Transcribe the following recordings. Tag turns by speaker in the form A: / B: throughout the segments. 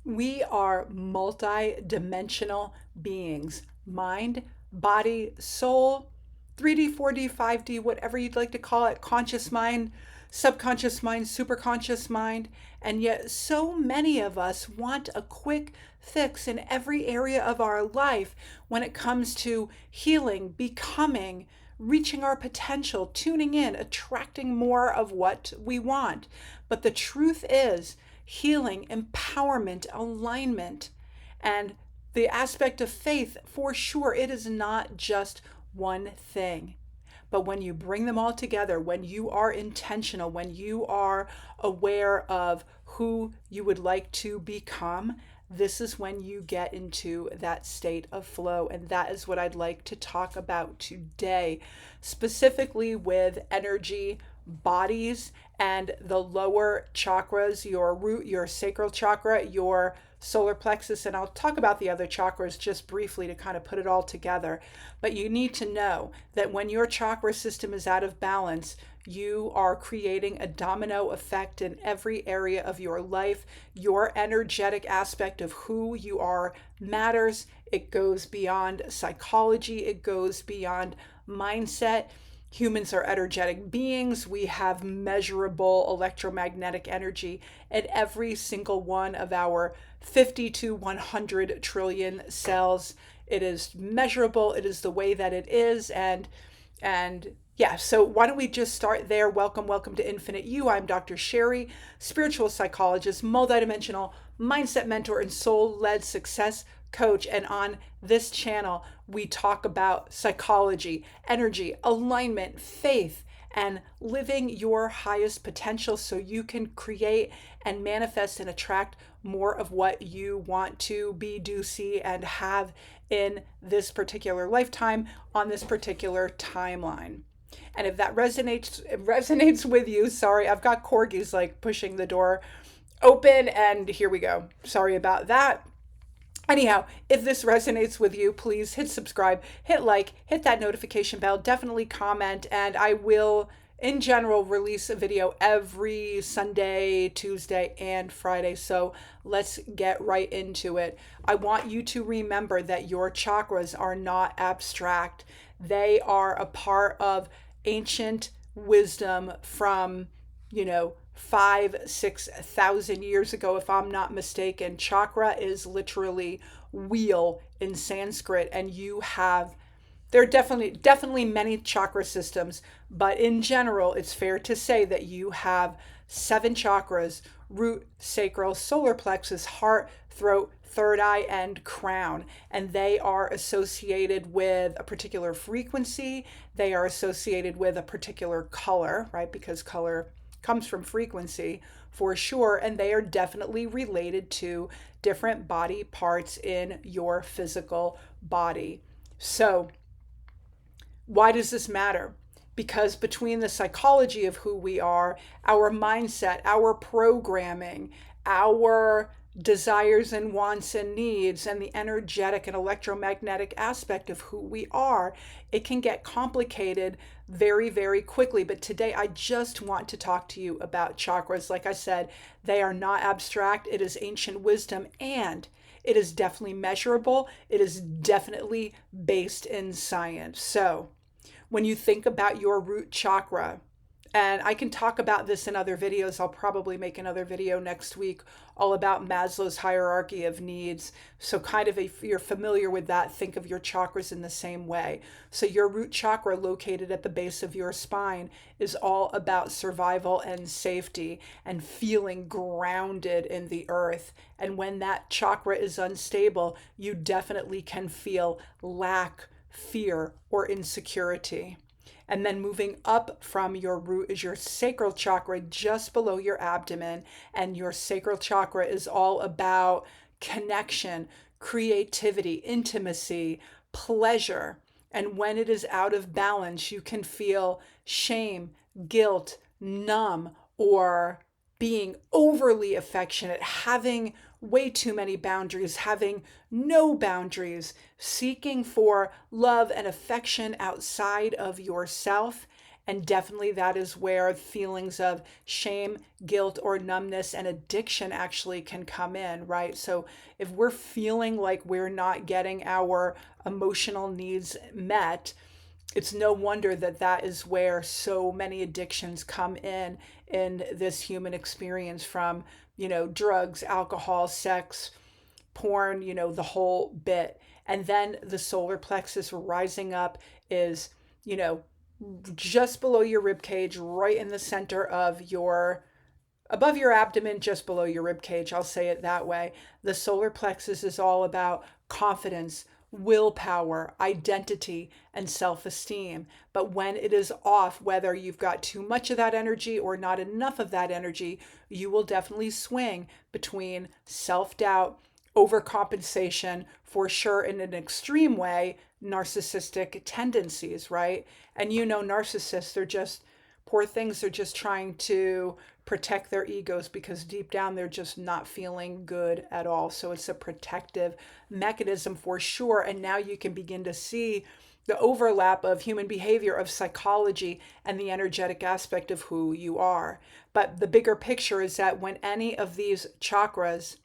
A: We are multi-dimensional beings, mind, body, soul, 3D, 4D, 5D, whatever you'd like to call it, conscious mind, subconscious mind, superconscious mind. And yet, so many of us want a quick fix in every area of our life when it comes to healing, becoming, reaching our potential, tuning in, attracting more of what we want. But the truth is, healing, empowerment, alignment, and the aspect of faith, for sure, it is not just one thing. But when you bring them all together, when you are intentional, when you are aware of who you would like to become, this is when you get into that state of flow. And that is what I'd like to talk about today, specifically with energy, bodies, and the lower chakras, your root, your sacral chakra, your solar plexus. And I'll talk about the other chakras just briefly to kind of put it all together. But you need to know that when your chakra system is out of balance, you are creating a domino effect in every area of your life. Your energetic aspect of who you are matters. It goes beyond psychology, it goes beyond mindset. Humans are energetic beings. We have measurable electromagnetic energy at every single one of our 50 to 100 trillion cells. It is measurable. It is the way that it is. And yeah, so why don't we just start there? Welcome to Infinite You. I'm Dr. Sheri, spiritual psychologist, multidimensional mindset mentor, and soul-led success coach. And on this channel, we talk about psychology, energy, alignment, faith, and living your highest potential so you can create and manifest and attract more of what you want to be, do, see, and have in this particular lifetime on this particular timeline. And if that resonates with you, sorry, I've got corgis like pushing the door open, and here we go. Sorry about that. Anyhow, if this resonates with you, please hit subscribe, hit like, hit that notification bell, definitely comment, and I will, in general, release a video every Sunday, Tuesday, and Friday. So let's get right into it. I want you to remember that your chakras are not abstract. They are a part of ancient wisdom from, 5,000-6,000 years ago, if I'm not mistaken. Chakra is literally wheel in Sanskrit, and there are definitely many chakra systems, but in general, it's fair to say that you have 7 chakras: root, sacral, solar plexus, heart, throat, third eye, and crown. And they are associated with a particular frequency. They are associated with a particular color, right? Because color comes from frequency for sure. And they are definitely related to different body parts in your physical body. So why does this matter? Because between the psychology of who we are, our mindset, our programming, our desires and wants and needs, and the energetic and electromagnetic aspect of who we are, it can get complicated very, very quickly. But today I just want to talk to you about chakras. Like I said, they are not abstract. It is ancient wisdom, and it is definitely measurable. It is definitely based in science. So when you think about your root chakra, and I can talk about this in other videos. I'll probably make another video next week all about Maslow's hierarchy of needs. So kind of if you're familiar with that, think of your chakras in the same way. So your root chakra, located at the base of your spine, is all about survival and safety and feeling grounded in the earth. And when that chakra is unstable, you definitely can feel lack, fear, or insecurity. And then moving up from your root is your sacral chakra, just below your abdomen. And your sacral chakra is all about connection, creativity, intimacy, pleasure. And when it is out of balance, you can feel shame, guilt, numb, or being overly affectionate, having way too many boundaries, having no boundaries, seeking for love and affection outside of yourself. And definitely that is where feelings of shame, guilt, or numbness and addiction actually can come in, right? So if we're feeling like we're not getting our emotional needs met, it's no wonder that that is where so many addictions come in this human experience, from, drugs, alcohol, sex, porn, the whole bit. And then the solar plexus rising up is, you know, just below your rib cage, right in the center of your, above your abdomen, just below your rib cage. I'll say it that way. The solar plexus is all about confidence, willpower, identity, and self-esteem. But when it is off, whether you've got too much of that energy or not enough of that energy, you will definitely swing between self-doubt, overcompensation, for sure, in an extreme way, narcissistic tendencies, right? And narcissists, they're just poor things. They're just trying to protect their egos because deep down they're just not feeling good at all. So it's a protective mechanism for sure. And now you can begin to see the overlap of human behavior, of psychology, and the energetic aspect of who you are. But the bigger picture is that when any of these chakras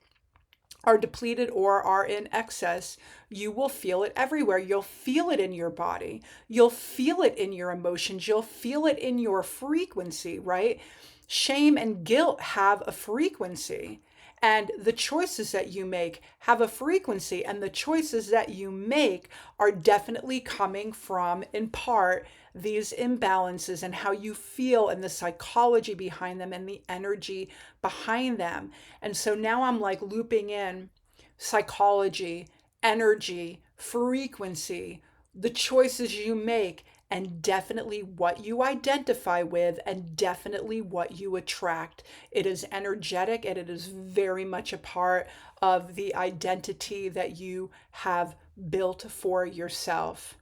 A: are depleted or are in excess, you will feel it everywhere. You'll feel it in your body. You'll feel it in your emotions. You'll feel it in your frequency, right? Shame and guilt have a frequency, and the choices that you make have a frequency, and the choices that you make are definitely coming from, in part, these imbalances and how you feel and the psychology behind them and the energy behind them. And so now I'm like looping in psychology, energy, frequency, the choices you make, and definitely what you identify with, and definitely what you attract. It is energetic, and it is very much a part of the identity that you have built for yourself.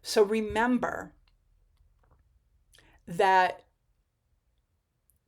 A: So remember that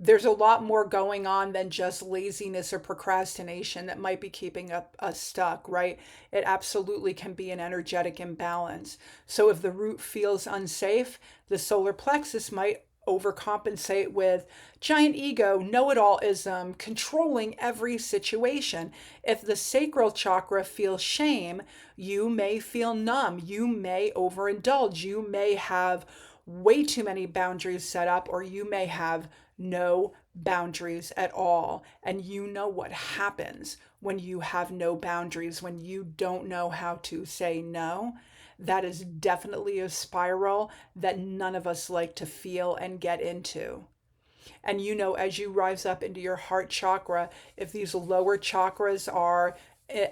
A: there's a lot more going on than just laziness or procrastination that might be keeping us stuck, right? It absolutely can be an energetic imbalance. So if the root feels unsafe, the solar plexus might overcompensate with giant ego, know-it-allism, controlling every situation. If the sacral chakra feels shame, you may feel numb, you may overindulge, you may have way too many boundaries set up, or you may have no boundaries at all. And you know what happens when you have no boundaries, when you don't know how to say no. That is definitely a spiral that none of us like to feel and get into. And as you rise up into your heart chakra, if these lower chakras are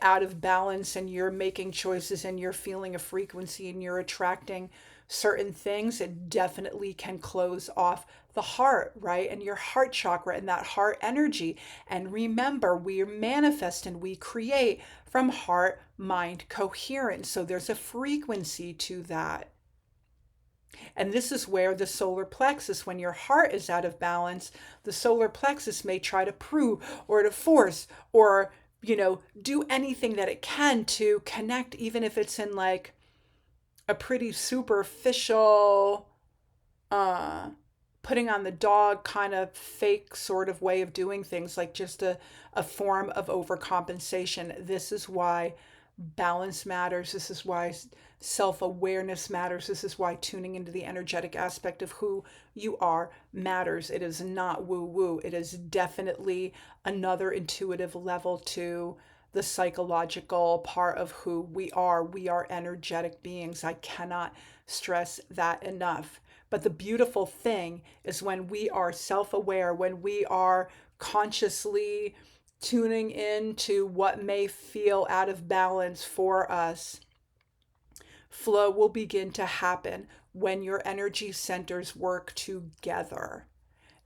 A: out of balance and you're making choices and you're feeling a frequency and you're attracting certain things, it definitely can close off the heart, right? And your heart chakra and that heart energy. And remember, we manifest and we create from heart mind coherence. So there's a frequency to that. And this is where the solar plexus, when your heart is out of balance, the solar plexus may try to prove or to force or, do anything that it can to connect, even if it's in like a pretty superficial, putting on the dog kind of fake sort of way of doing things, like just a form of overcompensation. This is why balance matters. This is why self-awareness matters. This is why tuning into the energetic aspect of who you are matters. It is not woo-woo. It is definitely another intuitive level to the psychological part of who we are. We are energetic beings. I cannot stress that enough. But the beautiful thing is when we are self-aware, when we are consciously tuning into what may feel out of balance for us, flow will begin to happen when your energy centers work together.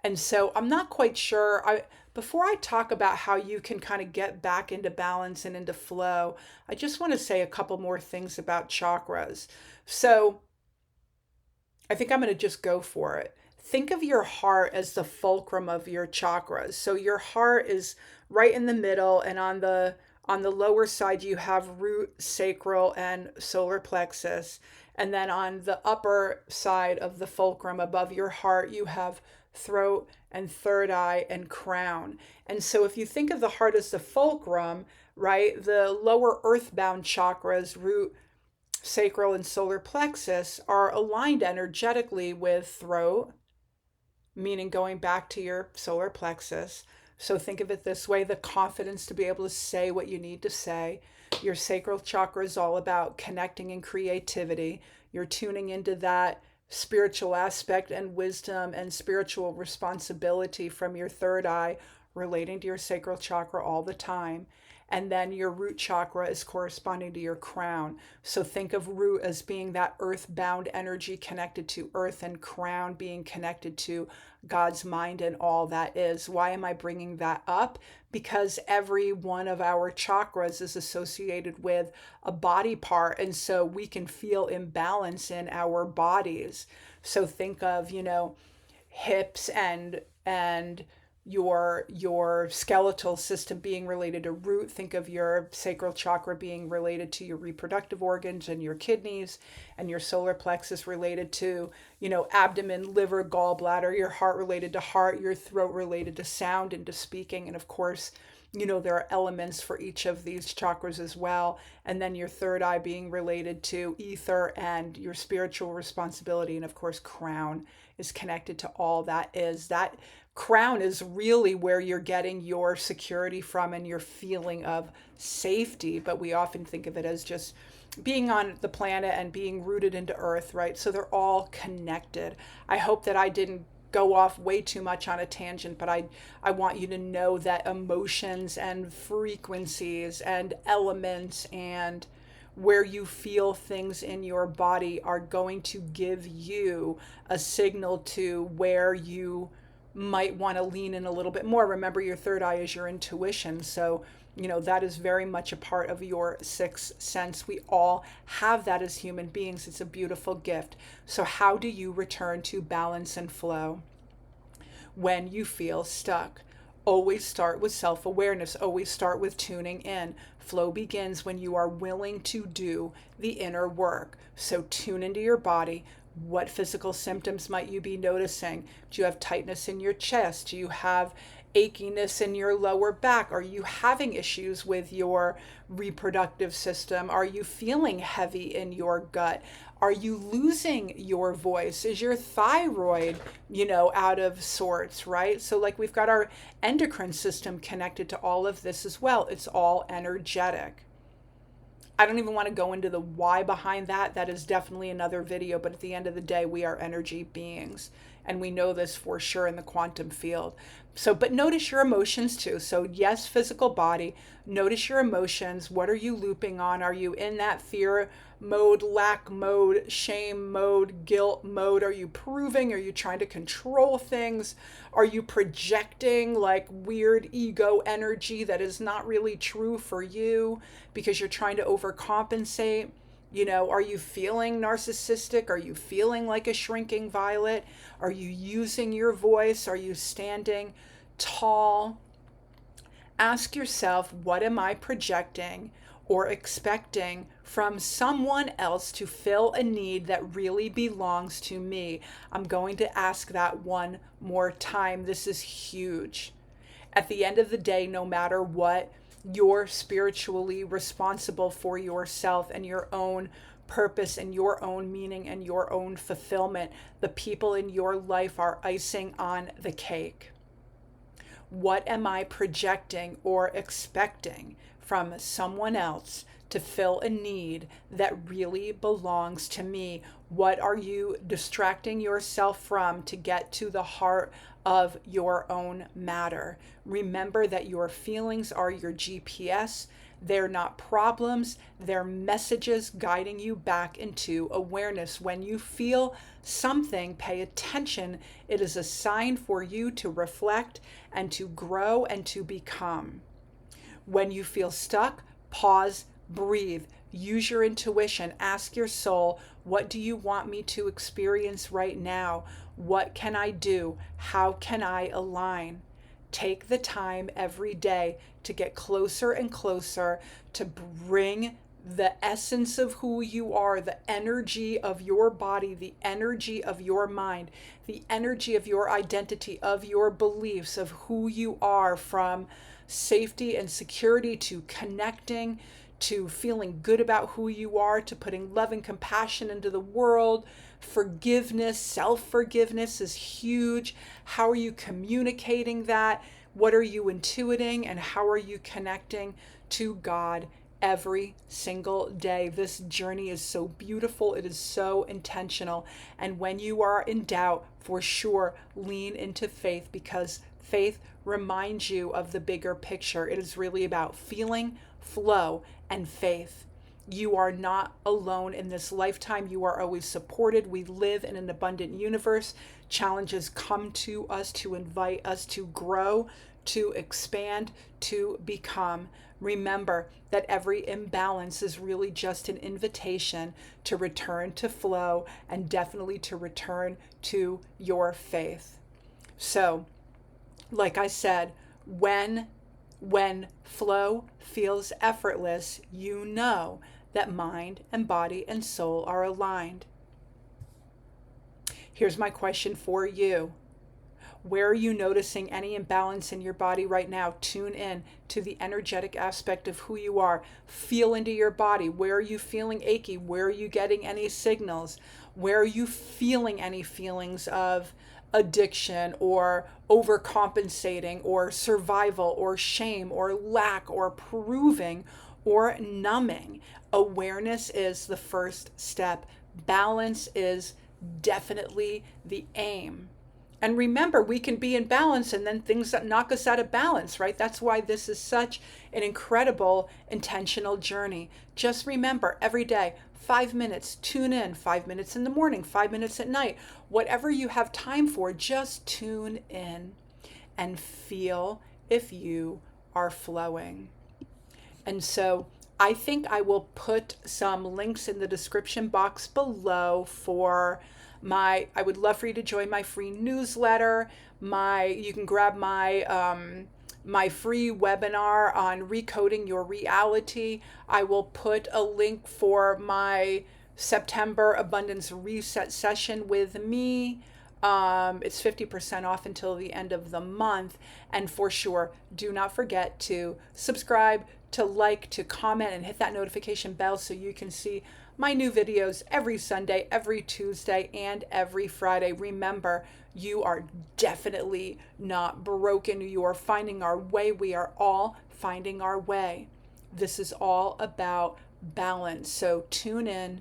A: And so I'm not quite sure. Before I talk about how you can kind of get back into balance and into flow, I just want to say a couple more things about chakras. So I think I'm going to just go for it. Think of your heart as the fulcrum of your chakras. So your heart is right in the middle, and on the lower side you have root, sacral, and solar plexus. And then on the upper side of the fulcrum above your heart, you have throat and third eye and crown. And so if you think of the heart as the fulcrum, right, the lower earthbound chakras, root, sacral, and solar plexus, are aligned energetically with throat, meaning going back to your solar plexus. So think of it this way: the confidence to be able to say what you need to say. Your sacral chakra is all about connecting and creativity. You're tuning into that spiritual aspect and wisdom and spiritual responsibility from your third eye, relating to your sacral chakra all the time. And then your root chakra is corresponding to your crown. So think of root as being that earthbound energy connected to earth, and crown being connected to God's mind and all that is. Why am I bringing that up? Because every one of our chakras is associated with a body part. And so we can feel imbalance in our bodies. So think of, hips and your skeletal system being related to root. Think of your sacral chakra being related to your reproductive organs and your kidneys, and your solar plexus related to, abdomen, liver, gallbladder, your heart related to heart, your throat related to sound and to speaking. And of course, there are elements for each of these chakras as well. And then your third eye being related to ether and your spiritual responsibility. And of course, crown is connected to all that is. That crown is really where you're getting your security from and your feeling of safety. But we often think of it as just being on the planet and being rooted into earth, right? So they're all connected. I hope that I didn't go off way too much on a tangent, but I want you to know that emotions and frequencies and elements and where you feel things in your body are going to give you a signal to where you might want to lean in a little bit more. Remember, your third eye is your intuition. So, that is very much a part of your sixth sense. We all have that as human beings. It's a beautiful gift. So how do you return to balance and flow when you feel stuck? Always start with self-awareness. Always start with tuning in. Flow begins when you are willing to do the inner work. So tune into your body. What physical symptoms might you be noticing? Do you have tightness in your chest? Do you have achiness in your lower back? Are you having issues with your reproductive system? Are you feeling heavy in your gut? Are you losing your voice? Is your thyroid, out of sorts, right? So we've got our endocrine system connected to all of this as well. It's all energetic. I don't even want to go into the why behind that. That is definitely another video. But at the end of the day, we are energy beings. And we know this for sure in the quantum field. So, but notice your emotions too. So yes, physical body, notice your emotions. What are you looping on? Are you in that fear mode, lack mode, shame mode, guilt mode? Are you proving? Are you trying to control things? Are you projecting weird ego energy that is not really true for you because you're trying to overcompensate? Are you feeling narcissistic? Are you feeling like a shrinking violet? Are you using your voice? Are you standing tall? Ask yourself, what am I projecting or expecting from someone else to fill a need that really belongs to me? I'm going to ask that one more time. This is huge. At the end of the day, no matter what, you're spiritually responsible for yourself and your own purpose and your own meaning and your own fulfillment. The people in your life are icing on the cake. What am I projecting or expecting from someone else to fill a need that really belongs to me? What are you distracting yourself from to get to the heart of your own matter? Remember that your feelings are your GPS. They're not problems. They're messages guiding you back into awareness. When you feel something, pay attention. It is a sign for you to reflect and to grow and to become. When you feel stuck, pause, breathe, use your intuition, ask your soul, what do you want me to experience right now? What can I do? How can I align? Take the time every day to get closer and closer to bring the essence of who you are, the energy of your body, the energy of your mind, the energy of your identity, of your beliefs, of who you are, from safety and security to connecting, to feeling good about who you are, to putting love and compassion into the world. Forgiveness, self-forgiveness is huge. How are you communicating that? What are you intuiting? And how are you connecting to God every single day? This journey is so beautiful. It is so intentional. And when you are in doubt, for sure, lean into faith, because faith reminds you of the bigger picture. It is really about feeling, flow, and faith. You are not alone in this lifetime. You are always supported. We live in an abundant universe. Challenges come to us to invite us to grow, to expand, to become. Remember that every imbalance is really just an invitation to return to flow, and definitely to return to your faith. So, like I said, when flow feels effortless, you know that mind and body and soul are aligned. Here's my question for you. Where are you noticing any imbalance in your body right now? Tune in to the energetic aspect of who you are. Feel into your body. Where are you feeling achy? Where are you getting any signals? Where are you feeling any feelings of addiction or overcompensating or survival or shame or lack or proving or numbing? Awareness is the first step. Balance is definitely the aim. And remember, we can be in balance and then things that knock us out of balance, right? That's why this is such an incredible, intentional journey. Just remember, every day, 5 minutes, tune in, 5 minutes in the morning, 5 minutes at night, whatever you have time for, just tune in and feel if you are flowing. And so I think I will put some links in the description box below for I would love for you to join my free newsletter. You can grab my free webinar on recoding your reality. I will put a link for my September abundance reset session with me. It's 50% off until the end of the month. And for sure, do not forget to subscribe, to like, to comment, and hit that notification bell so you can see my new videos every Sunday, every Tuesday, and every Friday. Remember, you are definitely not broken. You are finding our way. We are all finding our way. This is all about balance. So tune in,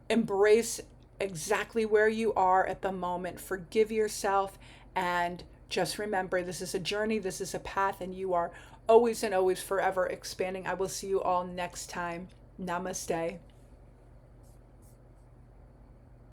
A: embrace exactly where you are at the moment. Forgive yourself, and just remember, this is a journey, this is a path, and you are always and always forever expanding. I will see you all next time. Namaste.